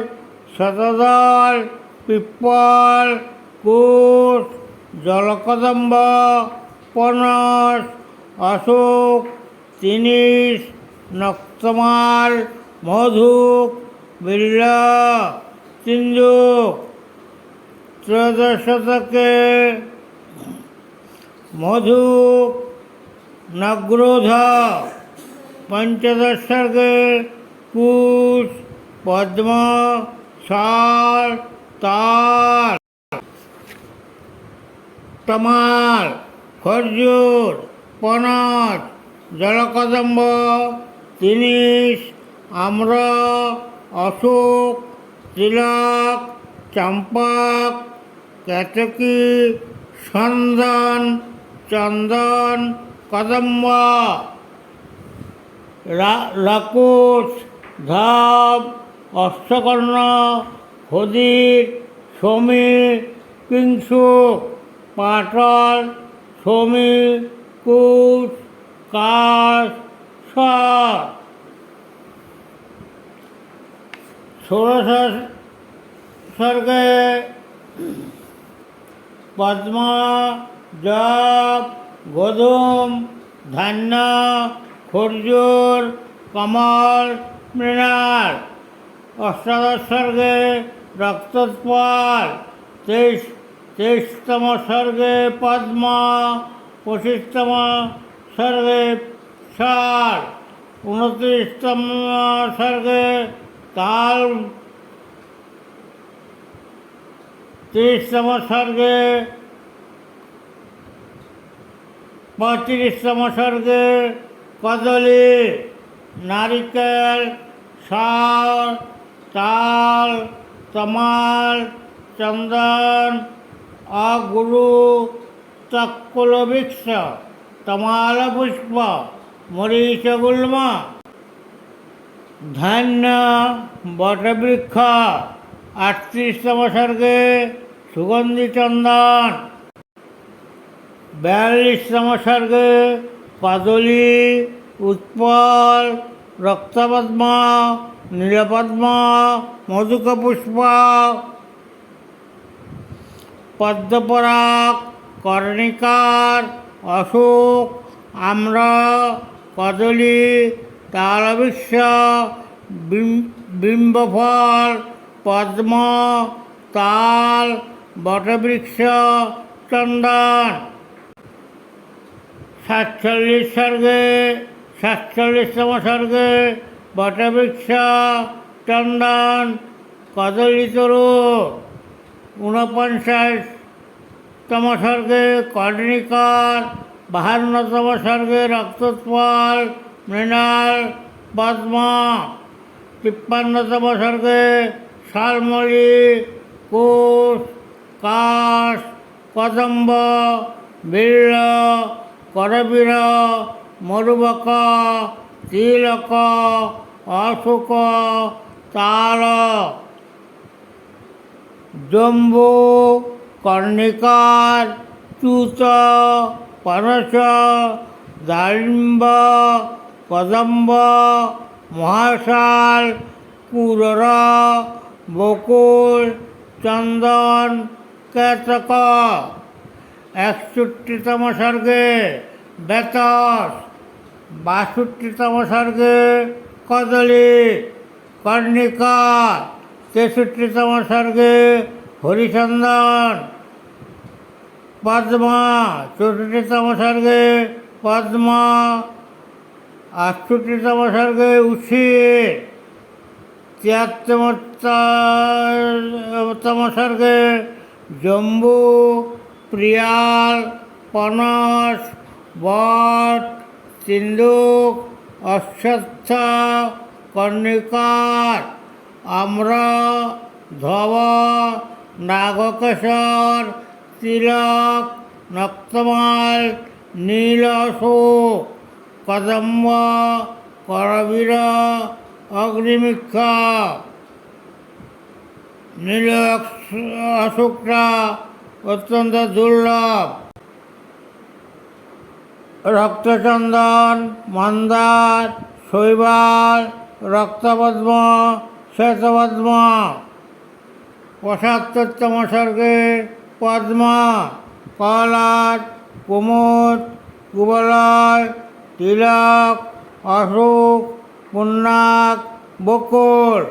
শতদল, পিপ্পল, কুশ, জলকদম্ব, পনস, অশোক, তিনিশ, নক্তমাল, মধুক, বিল্ল, সিন্ধুক। ত্রয়োদশ শতকে মধুক, নগ্রোধ। পঞ্চদশ স্বর্গে কুশ, পদ্ম, শাল, তাল, তমাল, খর্জুর, পনস, জলকদম্ব, তিনিশ, আম্র, অশোক, তিলক, চম্পক, কেতকী, সন্দন, চন্দন, কদম্ব। রাকুশ, ধাপ, অশ্বকর্ণ, খদির, সমীর, কিংশুক, পাটল, সমীর, কুশ, কাশ, সর। ষোড়শ স্বর্গে পদ্ম, জপ, গোধূম, ধান্য, খর্জুর, কমল, মৃণাল। অষ্টাদশ স্বর্গে রক্তোৎপল। তেইশতম স্বর্গে পদ্ম, 25তম স্বর্গে শাল, 29তম স্বর্গে তাল, 30তম স্বর্গে, 35তম স্বর্গে কদলী, নারিকেল, শাল, তাল, তমাল, চন্দন, অগুরু, তক্কুলবৃক্ষ, তমাল পুষ্প, মরিচ গুল্ম, ধান্য, বটবৃক্ষ। 38তম স্বর্গে সুগন্ধি চন্দন। 42তম স্বর্গে কদলী, উৎপল, রক্তপদ্ম, নীলপদ্ম, মধুক পুষ্প, পদ্মপরাগ, কর্ণিকার, অশোক, আম্র, কদলী, তালবৃক্ষ, বিম্বফল, পদ্ম, তাল, বটবৃক্ষ, চন্দন। 47তম স্বর্গে বটবৃক্ষ, চন্দন, কদলীতরু। 49তম স্বর্গে কর্ণিকার। 52তম স্বর্গে রক্তোৎপল, মৃণাল, পদ্ম। 53তম স্বর্গে শালমলি, কুশ, কাশ, কদম্ব, বিল্ল, করবীর, মরুবক, তিলক, অশোক, তাল, জম্বু, কর্ণিকার, তুত, পনস, ডালিম্ব, কদম্ব, মহাশাল, কুরর, বকুল, চন্দন, কেতক। 61তম স্বর্গে বেতস। 62তম স্বর্গে কদলী, কর্ণিকার। 63তম স্বর্গে হরিচন্দন, পদ্ম। 64তম স্বর্গে পদ্ম। 68তম স্বর্গে উশির। 73তম স্বর্গে জম্বু, প্রিয়াল, পনস, বট, সিন্ধুক, অশ্বত্থ, কর্ণিকার, আম্র, ধব, নাগকেশর, তিলক, নক্তমাল, নীল অশোক, কদম্ব, করবীর, অগ্নিমিক্ষ। নীল অশোকটা অত্যন্ত দুর্লভ। রক্তচন্দন, মন্দার, শৈবাল, রক্তপদ্ম শ্বেতপদ্ম। ৭৫তম সর্গে পদ্মা, কলার, কুমুদ, কুবলয়, তিলক, অশোক, পুন্নাক, বকুল।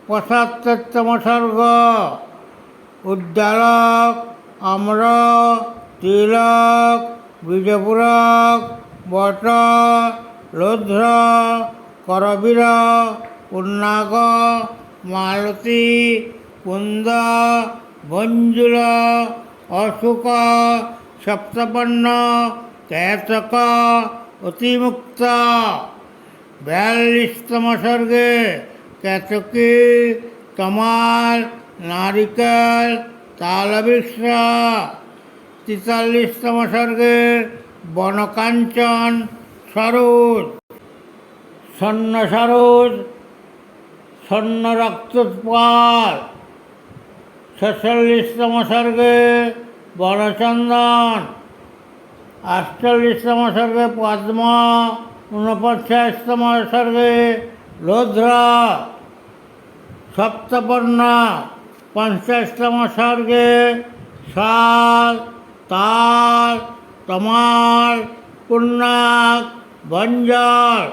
৭৫তম সর্গ উদ্দালক, আম্র, তিলক, বীজপূরক, বট, রৌদ্র, করবীর, পুন্নাক, মালতী, কুন্দ, ভঞ্জুল, অশোক, সপ্তপর্ণ, কেতক, অতিমুক্ত। ৪২তম সর্গে কেতকী, তমাল, নারিকেল, তালবৃক্ষ। ৪৩তম সর্গে বনকাঞ্চন, সরোজ, স্বর্ণ সরোজ, স্বর্ণ রক্তোৎপল। ৪৬তম সর্গে বনচন্দন। ৪৮তম সর্গে পদ্ম। ৪৯তম সর্গে রৌদ্র, সপ্তপর্ণ। ৫০তম সর্গে শাল, তাল, তমাল, পুন্নাক, বঞ্জর।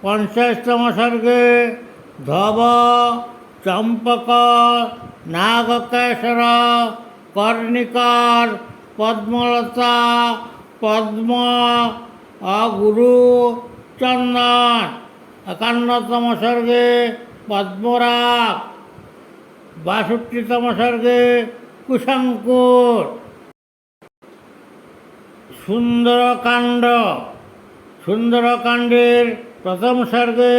৫০তম সর্গে ধব, চম্পক, নাগকেশর, কর্ণিকার, পদ্মলতা, পদ্ম, অগুরু, চন্দন। ৫১তম সর্গে পদ্মরাগ। ৬২তম সর্গে কুশঙ্কুর। সুন্দরকাণ্ড। সুন্দরকাণ্ডের প্রথম সর্গে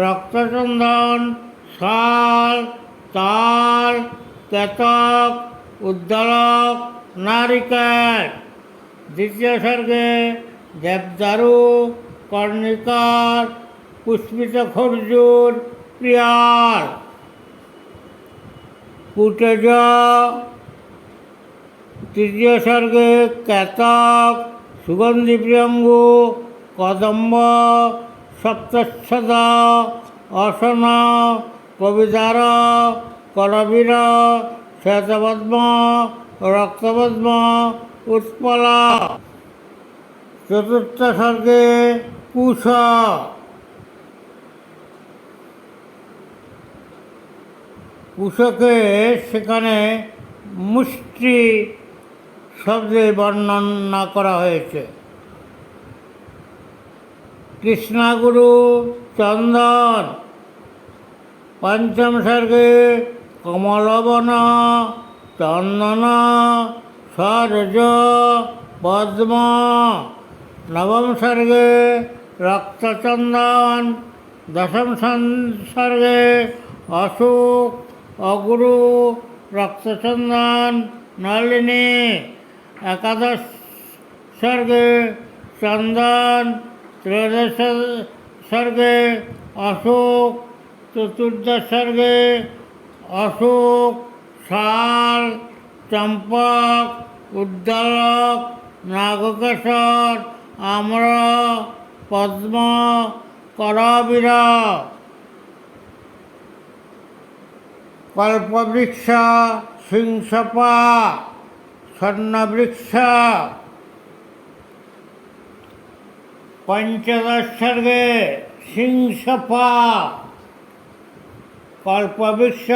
রক্তচন্দন, শাল, তাল, কেতক, উদ্দালক, নারিকেল। দ্বিতীয় সর্গে দেবদারু, কর্ণিকার, পুষ্পিত খর্জুর, পিয়ার, কুটেজ। তৃতীয় সর্গে কেতক, সুগন্ধি প্রিয়ঙ্গু, কদম্ব, সপ্তচ্ছদ, অসন, কবিদার, করবীর, শ্বেতপদ্ম, রক্তপদ্ম, উৎপলা। চতুর্থ সর্গে কুশ। কুশকে সেখানে মুষ্টি শব্দে বর্ণনা করা হয়েছে। কৃষ্ণাগুরু, চন্দন। পঞ্চম সর্গে কমলবন, চন্দন, সরজ, পদ্ম। নবম সর্গে রক্তচন্দন। দশম সর্গে অশোক, অগুরু, রক্তচন্দন, নলিনী। একাদশ সর্গে চন্দন। ত্রয়োদশ সর্গে অশোক। চতুর্দশ সর্গে অশোক, শাল, চম্পক, উদ্দালক, নাগকেশর, আম্র, পদ্ম, করবীর। কল্পবৃক্ষ, সিংসপা, স্বর্ণবৃক্ষ। পঞ্চদশ সর্গে সিংসপা, কল্পবৃক্ষ,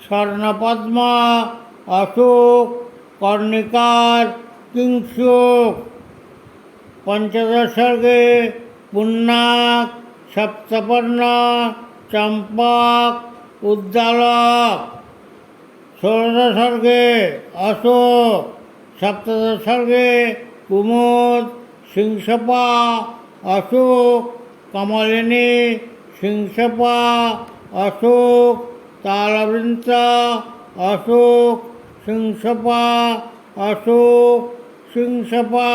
স্বর্ণপদ্ম, অশোক, কর্ণিকার, কিংশুক। পঞ্চদশ সর্গে পুন্নাক, সপ্তপর্ণ, চম্পক, উদ্দালক। ষোড়শ সর্গে অশোক। সপ্তদশ সর্গে কুমুদ, সিংসপা, অশোক, কমলিনী, সিংসপা, অশোক, তালবৃন্ত, অশোক, সিংসপা, অশোক, সিংসপা।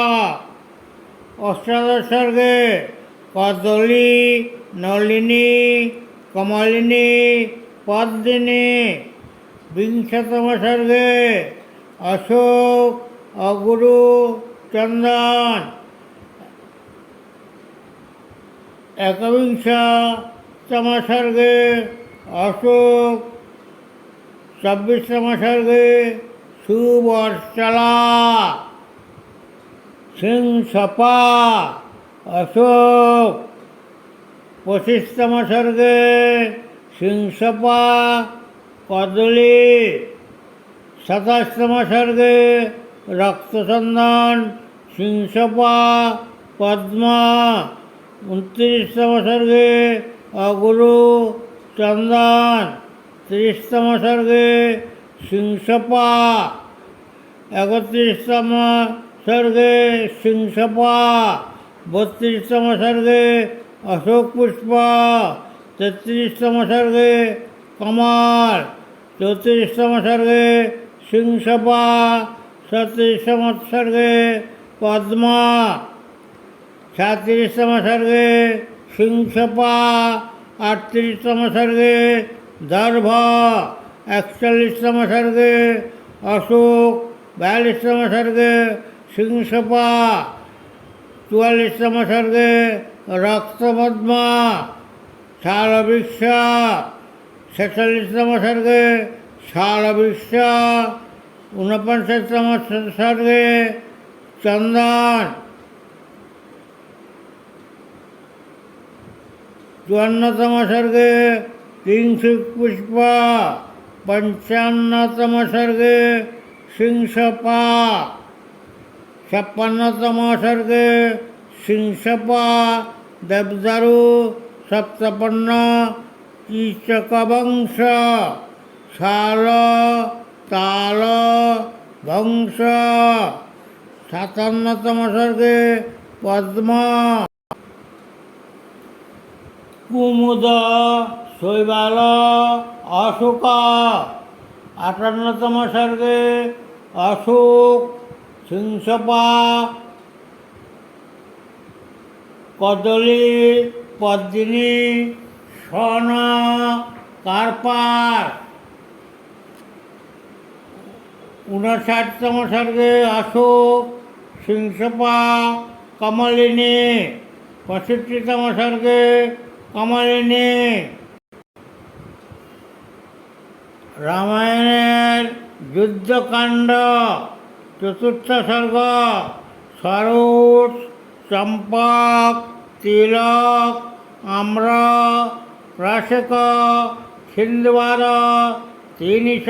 অষ্টাদশ সর্গে কদলী, নলিনী, কমলিনী, পদ্মিনী। বিংশতম সর্গে অশোক, অগুরু, চন্দন। একবিংশ तम सर्गे अशोक, 26तम सर्गे सुवर्चला, सिंहसपा अशोक, 25तम सर्गे सिंहसपा कदली, 27तम सर्गे रक्तचंदन सिंहसपा पद्मा, 29तम सर्गे अगुरु चंदन, 30तम सर्गे सिंहसपा, 31तम सर्गे सिंहसपा, 32तम सर्गे अशोक पुष्प, 33तम सर्गे कमल, 34तम सर्गे सिंहसपा, 37तम सर्गे पद्मा, 37तम सर्गे सिंहसपा, 38तम सर्गे दर्भ, 41तम सर्गे अशोक, 42तम सर्गे सिंहसपा, 44तम सर्गे रक्तपद्मा शालवृक्ष, 46तम सर्गे शालवृक्ष, 49तम सर्गे चंदन, 54तम सर्गे किंशुक पुष्प, 55तम सर्गे सिंहसपा, 56तम सर्गे सिंहसपा देवदारु, सप्तपन्न कीचकवंश, शाल ताल वंश, 57तम सर्गे पद्म, कुमुद शैवाल अशोक, 58तम सर्गे अशोक सिंहसपा कदली पद्मिनी सन कार्पास, 59तम सर्गे अशोक सिंहसपा कमलिनी, 65तम सर्गे कमलिनी। रामायणेर युद्धकांड, 4th सर्ग सरोज चंपक तिलक आम्र प्राशक छिंदवार तीनिश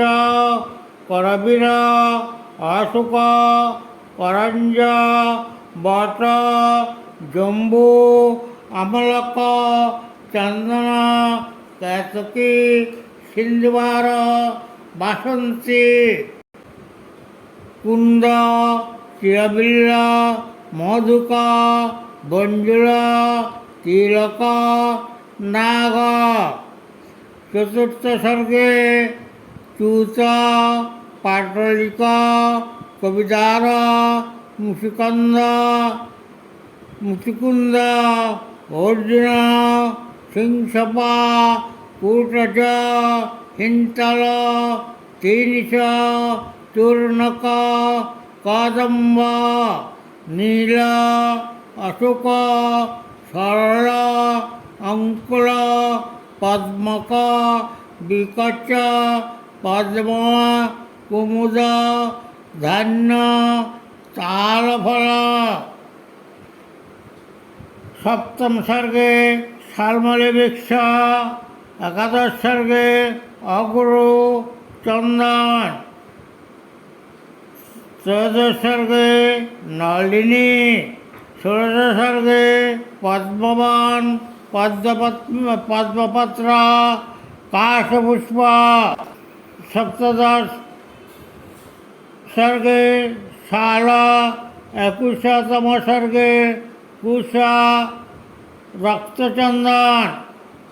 करबीर अशोक करंज बट जम्बू अमलक चंदन कैतकी छिंदवार बासंती कुंद चिरबिल्ला मधुक बंजुल तिलक नाग। 4th सर्गे चूत पाटलिक कविदार मुशिकुंद अर्जुन सिंहसपा कूटज हिंतल तीनिश चूर्णक कदम्ब नील अशोक सरल अंकुल पद्मक विकच पद्म कुमुद धान्य तालफल। 7ম सर्गे शालमली वृक्ष, 11th सर्गे अगुरु चंदन, 13th सर्गे नलिनी, 16th सर्गे पद्मवन पद्मपत्र काशपुष्प, 17th सर्गे शाल, 21तम सर्गे कुश रक्तचंदन,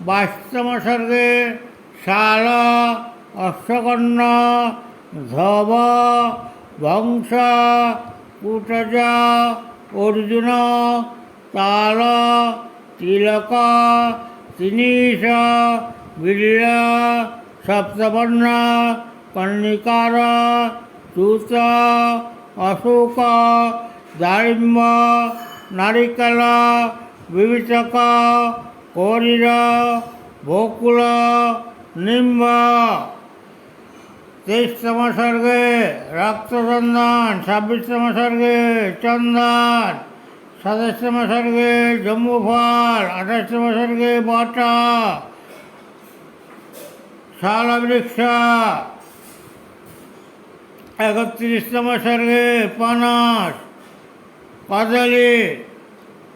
22तम सर्गे शाल अश्वकर्ण धव वंश कूटज अर्जुन ताल तिलक तिनीश बिल्ल सप्तवर्ण कर्णिकार चूत अशोक दारिम्ब नारिकल विविचक कोरिर বকুল নিম্ব। 23তম সর্গে রক্তচন্দন, 26তম সর্গে চন্দন, 27তম সর্গে জম্বুফল, 28তম সর্গে বটা, শালবৃক্ষ, 31তম সর্গে পনস, কদলী,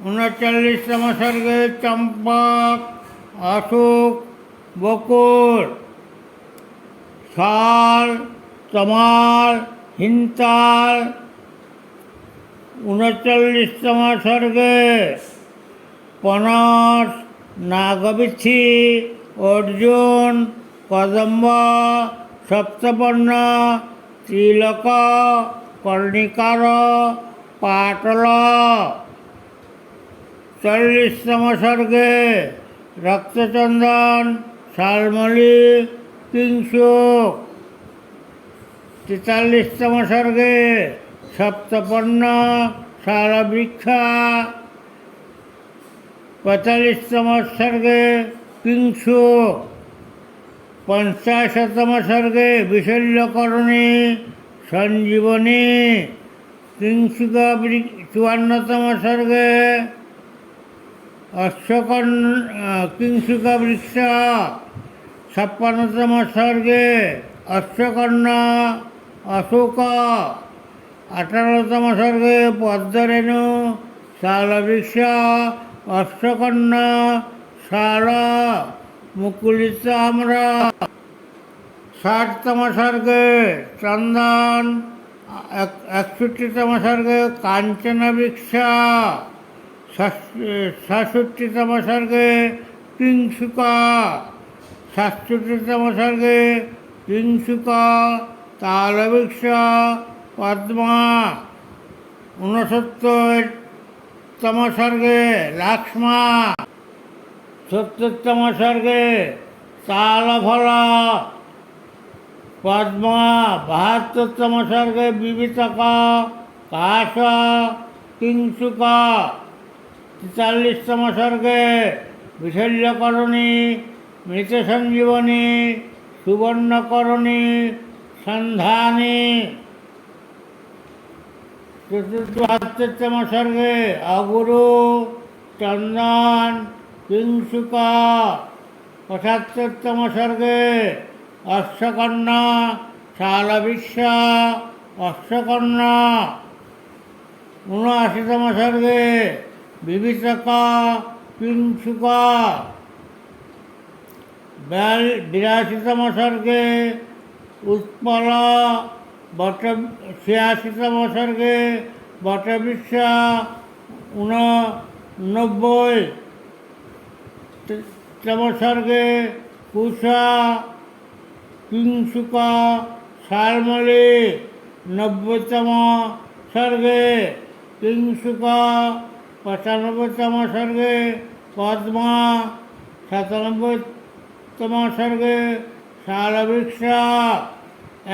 39তম সর্গে চম্পক, অশোক, বকুল, শাল, তমাল, হিন্তাল, 39তম সর্গে পনস, নাগবিচ্ছি, অর্জুন, কদম্ব, সপ্তপর্ণ, ত্রিলোক, কর্ণিকার, পাটল। 40তম সর্গে রক্তচন্দন, শালমলি, কিংশুক। 43তম সর্গে সপ্তপর্ণ, শালবৃক্ষ। 45তম সর্গে কিংশুক। 50তম সর্গে বিশল্যকরণী, সঞ্জীবনী, কিংশুকা। 54তম সর্গে কিংশুকা বৃক্ষ। 56তম সর্গে অশ্বকর্ণ, অশোক। 18তম সর্গে পদ্মরেণু, শালবৃক্ষ, অশ্বকর্ণ, শাল, মুকুলিত আম্র। 60তম সর্গে চন্দন। 61তম সর্গে কাঞ্চন বৃক্ষ। 66তম সর্গে কিংশুকা। 67তম সর্গে কিংশুকা, তালবৃক্ষ, পদ্মা। 69তম সর্গে লক্ষ্মা। 70তম সর্গে তালফল, পদ্মা। 72তম সর্গে বিবিতক, কাশ, কিংশুকা। 43তম সর্গে বিশল্যকরণী, মৃত সঞ্জীবনী, সুবর্ণকরণী, সন্ধানী। 74তম সর্গে অগুরু, চন্দন, কিংশুকা। 75তম সর্গে অশ্বকর্ণ, শালবৃক্ষ, অশ্বকর্ণ। 79তম সর্গে বিবিতক, কিংশুকা। 82তম সর্গে উৎপল, 86তম সর্গে বটবৃক্ষ। 89তম সর্গে কুশা, কিংশুকা, শালমলি। 90তম সর্গে কিংশুকা। 95তম সর্গে পদ্মা। 97তম সর্গে শালবৃক্ষ।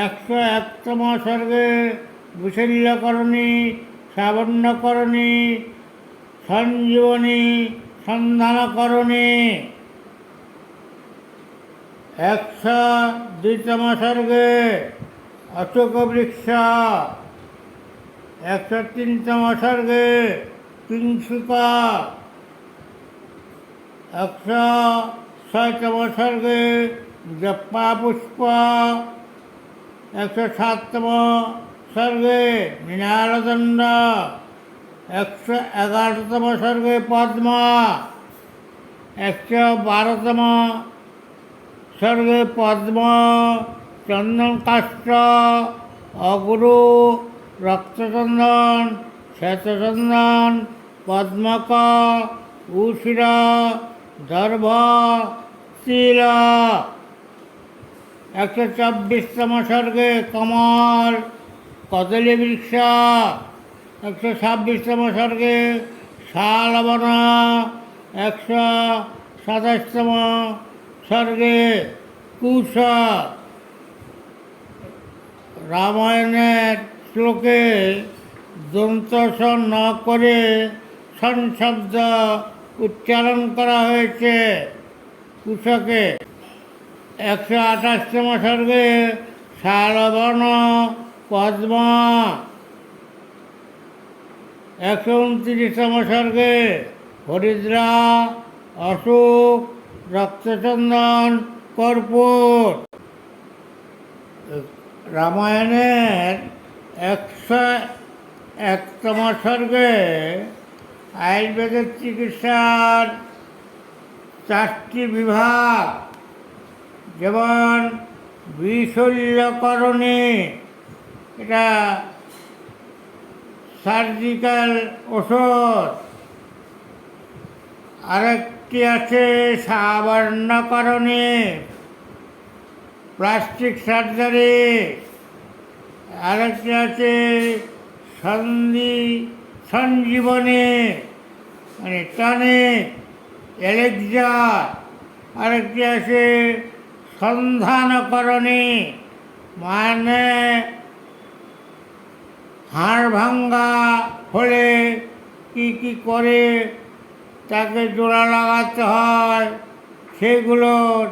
101তম সর্গে বিশল্যকরণী, সাবর্ণকরণী, সঞ্জীবনী, সন্ধানকরণী। 102তম সর্গে অশোক বৃক্ষ। 103তম সর্গে কিংশুকা। 106তম সর্গে জপ্পা পুষ্প। 107তম সর্গে মৃণালদণ্ড। 111তম সর্গে পদ্মা। 112তম সর্গে পদ্ম, চন্দন কাষ্ঠ, অগুরু, রক্তচন্দন, শ্বেতচন্দন, পদ্মক, উশির, দর্ভ, তিল। 124তম সর্গে কমল, কদলী বৃক্ষ। 126তম সর্গে শালবন। 127তম সর্গে কুশ। রামায়ণের শ্লোকে দন্ত ন করে সন শব্দ উচ্চারণ করা হয়েছে। কুশকে 128তম সর্গে শালবন পদ্ম, 129তম সর্গে হরিদ্রা, অশোক, রক্তচন্দন, কর্পূর। রামায়ণের 101তম সর্গে আয়ুর্বেদের চিকিৎসার 4টি বিভাগ, যেমন বিশল্যকরণী, এটা সার্জিক্যাল ওষুধ। আরেকটি আছে সাবর্ণকরণী, প্লাস্টিক সার্জারি। আরেকটি আছে সঞ্জীবনী, মানে টনিক, এলেক্সার। আরেকটি আছে সন্ধানকরণী, মানে হাড় ভাঙ্গা হলে কি করে তাকে জোড়া লাগাতে হয় সেগুলোর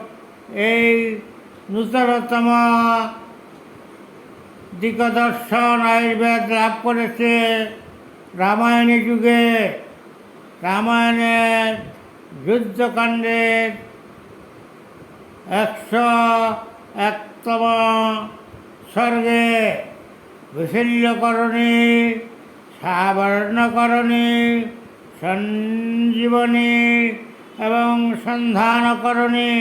এই নূতনতম দিকদর্শন আয়ুর্বেদ লাভ করেছে রামায়ণী যুগে। রামায়ণের যুদ্ধকাণ্ডের 101তম সর্গে বিশল্যকরণী, সাবর্ণকরণী, সঞ্জীবনী এবং সন্ধানকরণী।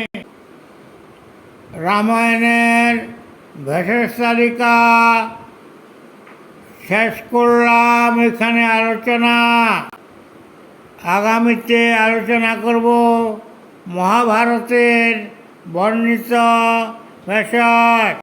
রামায়ণের ভেষজ তালিকা শেষ করলাম এখানে আলোচনা। আগামীতে আলোচনা করব মহাভারতের বর্ণিত ভেষজ।